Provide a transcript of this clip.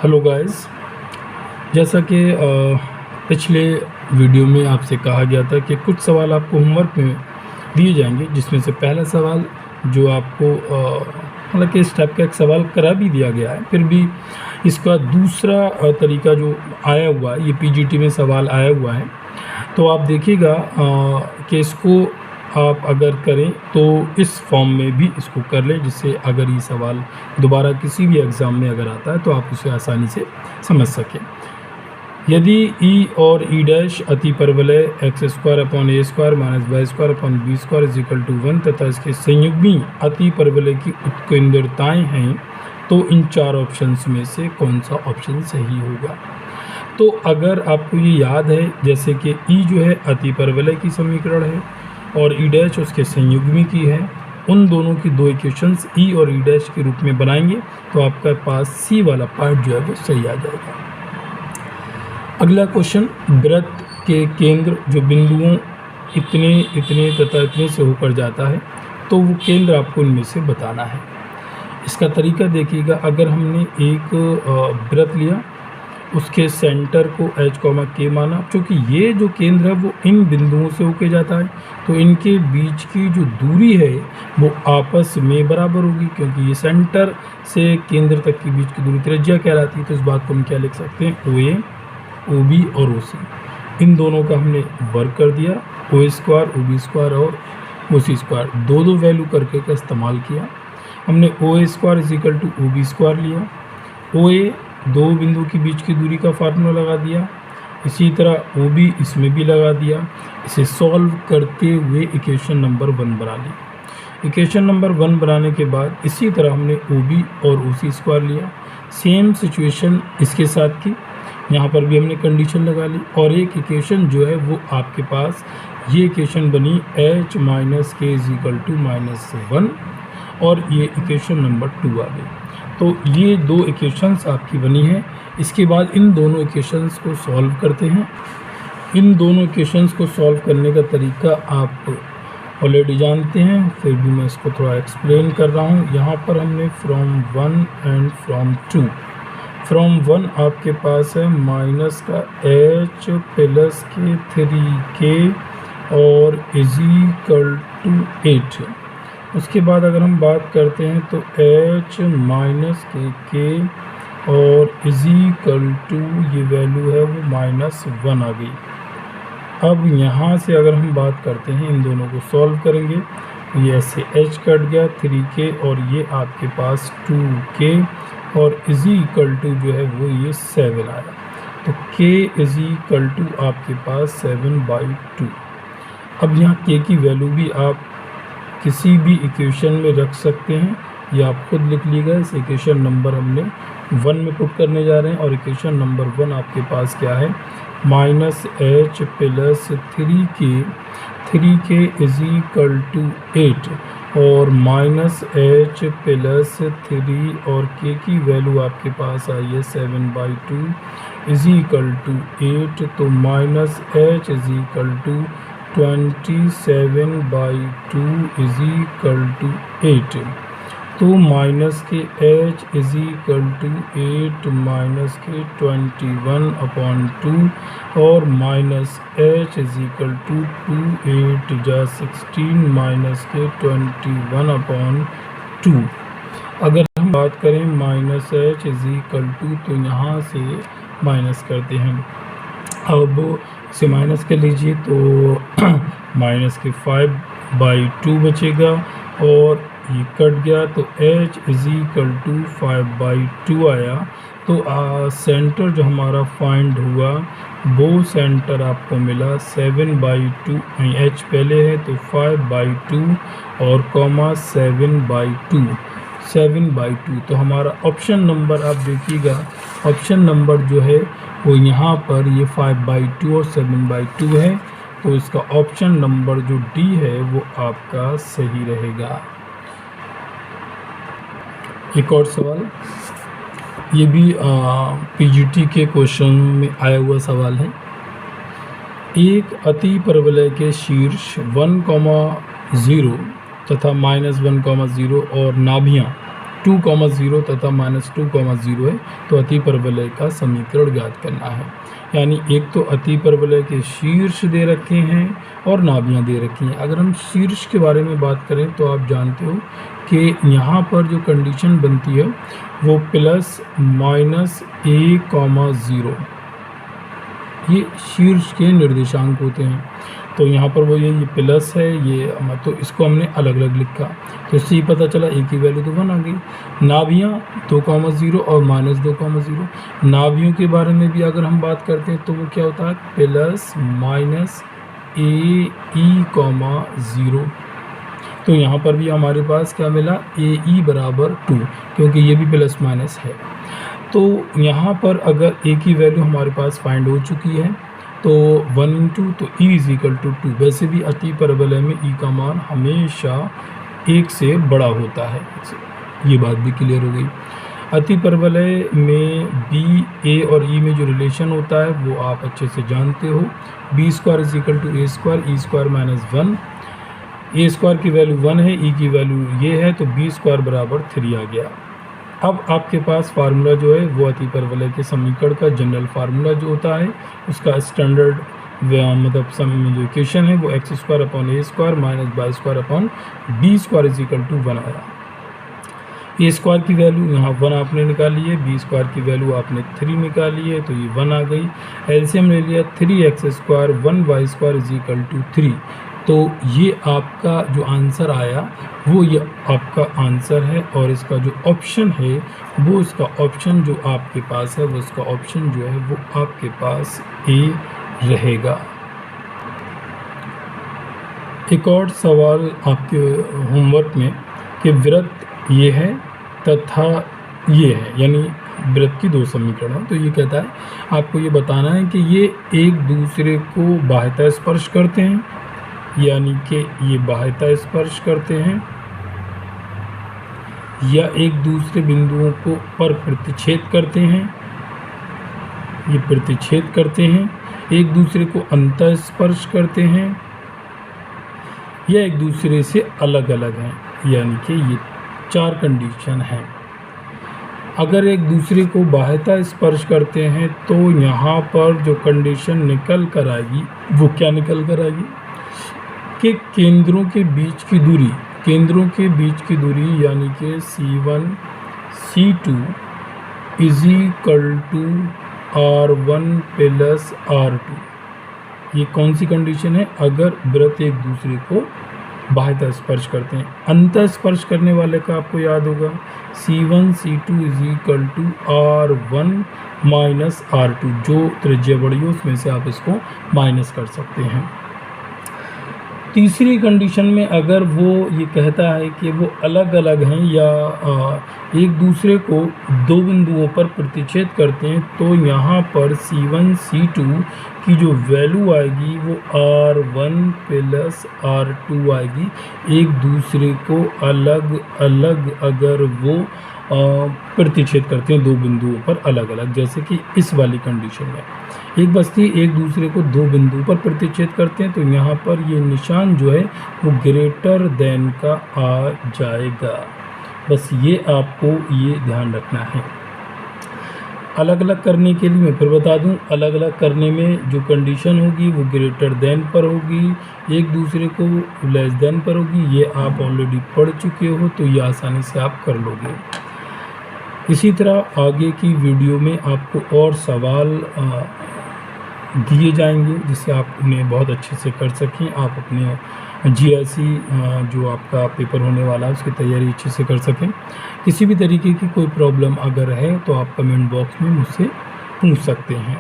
Hello guys, जैसा कि पिछले वीडियो में आपसे कहा गया था कि कुछ सवाल आपको होमवर्क में दिए जाएंगे, जिसमें से पहला सवाल जो आपको मतलब कि इस टाइप का एक सवाल करा भी दिया गया है, फिर भी इसका दूसरा तरीका जो आया हुआ है, ये पीजीटी में सवाल आया हुआ है, तो आप देखिएगा कि इसको आप अगर करें तो इस फॉर्म में भी इसको कर लें, जिससे अगर ये सवाल दोबारा किसी भी एग्ज़ाम में अगर आता है तो आप उसे आसानी से समझ सकें। यदि ई और ई डैश अति परवलय x square upon a square minus y square upon b square is equal to 1 तथा इसके संयुग्मी अति परवलय की उत्केंद्रताएँ हैं, तो इन चार ऑप्शंस में से कौन सा ऑप्शन सही होगा। तो अगर आपको ये याद है, जैसे कि ई जो है अति परवलय की समीकरण है और ई डैश उसके संयुग्मी की है, उन दोनों की दो इक्वेशंस ई और ई डैश के रूप में बनाएंगे तो आपके पास सी वाला पार्ट जो है वो सही आ जाएगा। अगला क्वेश्चन, वृत्त के केंद्र जो बिंदुओं इतने तथा इतने से होकर जाता है, तो वो केंद्र आपको इनमें से बताना है। इसका तरीका देखिएगा, अगर हमने एक वृत्त लिया, उसके सेंटर को h, k माना, क्योंकि ये जो केंद्र है वो इन बिंदुओं से होके जाता है, तो इनके बीच की जो दूरी है वो आपस में बराबर होगी, क्योंकि ये सेंटर से केंद्र तक के बीच की दूरी त्रिज्या कहलाती है। तो इस बात को हम क्या लिख सकते हैं, OA, OB और OC, इन दोनों का हमने वर्क कर दिया, OA स्क्वायर, OB स्क्वायर और OC स्क्वायर, दो वैल्यू करके का इस्तेमाल किया। हमने OA square is equal to OB square लिया, OA दो बिंदु के बीच की दूरी का फार्मूला लगा दिया, इसी तरह OB इसमें भी लगा दिया। इसे सॉल्व करते हुए इक्वेशन नंबर 1 बना ली। इक्वेशन नंबर 1 बनाने के बाद इसी तरह हमने OB और OC स्क्वायर लिया, सेम सिचुएशन इसके साथ की, यहाँ पर भी हमने कंडीशन लगा ली, और एक इक्वेशन जो है वो आपके पास ये इक्वेशन बनी h माइनस के इज इक्वल टू -1, और ये इक्वेशन नंबर 2 आ गई। तो ये दो इक्वेशंस आपकी बनी है। इसके बाद इन दोनों इक्वेशंस को सॉल्व करते हैं। इन दोनों इक्वेशंस को सॉल्व करने का तरीका आप ऑलरेडी जानते हैं, फिर भी मैं इसको थोड़ा एक्सप्लेन कर रहा हूँ। यहाँ पर हमने फ्रॉम 1 एंड फ्रॉम 2, फ्रॉम 1 आपके पास है माइनस का h प्लस के 3k और इज इक्वल टू 8। उसके बाद अगर हम बात करते हैं तो h माइनस के और इज इक्वल टू ये वैल्यू है वो -1 आ गई। अब यहाँ से अगर हम बात करते हैं, इन दोनों को सॉल्व करेंगे, ये ऐसे h कट गया 3k और ये आपके पास 2k और इज इक्वल टू जो है वो ये 7 आया। तो k इज इक्वल टू आपके पास 7/2। अब यहाँ k की वैल्यू भी आप किसी भी इक्वेशन में रख सकते हैं, या आप खुद लिख लीजिएगा। इस इक्वेशन नंबर हमने 1 में पुट करने जा रहे हैं, और इक्वेशन नंबर 1 आपके पास क्या है, -h plus 3k is equal to 8 और -h प्लस 3 और k की वैल्यू आपके पास आई है 7/2 इज इक्वल टू 8। तो -h is equal to 27/2 is equal to 8। तो minus k h is equal to 8 minus k 21/2 और minus h is equal to 2 8 जा 16 minus k 21/2। अगर हम बात करें minus h is equal to, तो यहाँ से माइनस करते हैं। अब इसे माइनस कर लीजिए तो माइनस के 5/2 बचेगा और ये कट गया, तो h इज इक्वल टू 5/2 आया। तो सेंटर जो हमारा फाइंड हुआ वो सेंटर आपको मिला 7/2, h पहले है तो 5/2 और कॉमा 7/2। तो हमारा ऑप्शन नंबर आप देखिएगा, ऑप्शन नंबर जो है वो यहाँ पर ये 5/2 और 7/2 है, तो इसका ऑप्शन नंबर जो D है वो आपका सही रहेगा। एक और सवाल, ये भी पीजीटी के क्वेश्चन में आया हुआ सवाल है। एक अति परवलय के शीर्ष 1,0 तथा -1,0 और नाभियाँ 2,0 तथा -2,0 है, तो अतिपरवलय का समीकरण ज्ञात करना है। यानी एक तो अतिपरवलय के शीर्ष दे रखे हैं और नाभियाँ दे रखी हैं। अगर हम शीर्ष के बारे में बात करें तो आप जानते हो कि यहाँ पर जो कंडीशन बनती है वो ±a,0 ये शीर्ष के निर्देशांक होते हैं। तो यहाँ पर वो ये प्लस है, ये तो इसको हमने अलग अलग लिखा, तो इससे ही पता चला ए की वैल्यू तो 1 आ गई। नाभियाँ 2,0 और -2,0। नाभियों के बारे में भी अगर हम बात करते हैं तो वो क्या होता है, +AE,0। तो यहाँ पर भी हमारे पास क्या मिला, AE = 2, क्योंकि ये भी प्लस माइनस है। तो यहाँ पर अगर ए की वैल्यू हमारे पास फाइंड हो चुकी है तो 1 × तो E = 2। वैसे भी अतिपरवलय में E का मान हमेशा 1 से बड़ा होता है, ये बात भी क्लियर हो गई। अतिपरवलय में B, A और E में जो रिलेशन होता है वो आप अच्छे से जानते हो। B² = A², E² -1। A² की वैल्यू 1 है, E की वैल्यू ये है, तो B² = 3 आ गया। अब आपके पास फार्मूला जो है वो अतिपरवलय के समीकरण का जनरल फार्मूला जो होता है उसका स्टैंडर्ड मतलब जो इक्वेशन है वो x² / a² - y² b² = 1 आया। a² की वैल्यू यहाँ 1 आपने निकाली है, b² की वैल्यू आपने 3 निकाली है, तो ये 1 आ गई। एलसीएम ले लिया, 3x² 1y² = 3। तो ये आपका जो आंसर आया वो ये आपका आंसर है, और इसका जो ऑप्शन है वो इसका ऑप्शन जो आपके पास है वो इसका ऑप्शन जो है वो आपके पास ए रहेगा। एक और सवाल आपके होमवर्क में कि वृत्त ये है तथा ये है, यानी वृत्त की 2 समीकरण है। तो ये कहता है आपको ये बताना है कि ये एक दूसरे को बाह्यतः स्पर्श करते हैं, यानी कि ये बाह्यतः स्पर्श करते हैं, या एक दूसरे बिंदुओं को पर प्रतिच्छेद करते हैं, ये प्रतिच्छेद करते हैं, एक दूसरे को अंतः स्पर्श करते हैं, या एक दूसरे से अलग अलग हैं। यानी कि ये 4 कंडीशन हैं। अगर एक दूसरे को बाह्यतः स्पर्श करते हैं तो यहाँ पर जो कंडीशन निकल कर आएगी वो क्या निकल कर आएगी कि केंद्रों के बीच की दूरी यानी कि C1 C2 = R1 + R2। ये कौन सी कंडीशन है, अगर वृत्त एक दूसरे को बाह्यतः स्पर्श करते हैं। अंतः स्पर्श करने वाले का आपको याद होगा C1 C2 = R1 - R2, जो त्रिज्या बड़ी हो उसमें से आप इसको माइनस कर सकते हैं। तीसरी कंडीशन में अगर वो ये कहता है कि वो अलग अलग हैं या एक दूसरे को 2 बिंदुओं पर प्रतिच्छेद करते हैं, तो यहाँ पर C1 C2 की जो वैल्यू आएगी वो R1 + R2 आएगी। एक दूसरे को अलग अलग अगर वो प्रतिच्छेद करते हैं 2 बिंदुओं पर अलग अलग, जैसे कि इस वाली कंडीशन में एक बस्ती एक दूसरे को 2 बिंदुओं पर प्रतिच्छेद करते हैं, तो यहाँ पर ये निशान जो है वो ग्रेटर देन का आ जाएगा। बस ये आपको ये ध्यान रखना है। अलग अलग करने के लिए मैं फिर बता दूं, अलग अलग करने में जो कंडीशन होगी वो ग्रेटर देन पर होगी, एक दूसरे को लेस देन पर होगी। ये आप ऑलरेडी पढ़ चुके हो, तो ये आसानी से आप कर लोगे। इसी तरह आगे की वीडियो में आपको और सवाल दिए जाएंगे जिससे आप उन्हें बहुत अच्छे से कर सकें, आप अपने GRC जो आपका पेपर होने वाला है उसकी तैयारी अच्छे से कर सकें। किसी भी तरीके की कोई प्रॉब्लम अगर है तो आप कमेंट बॉक्स में मुझसे पूछ सकते हैं।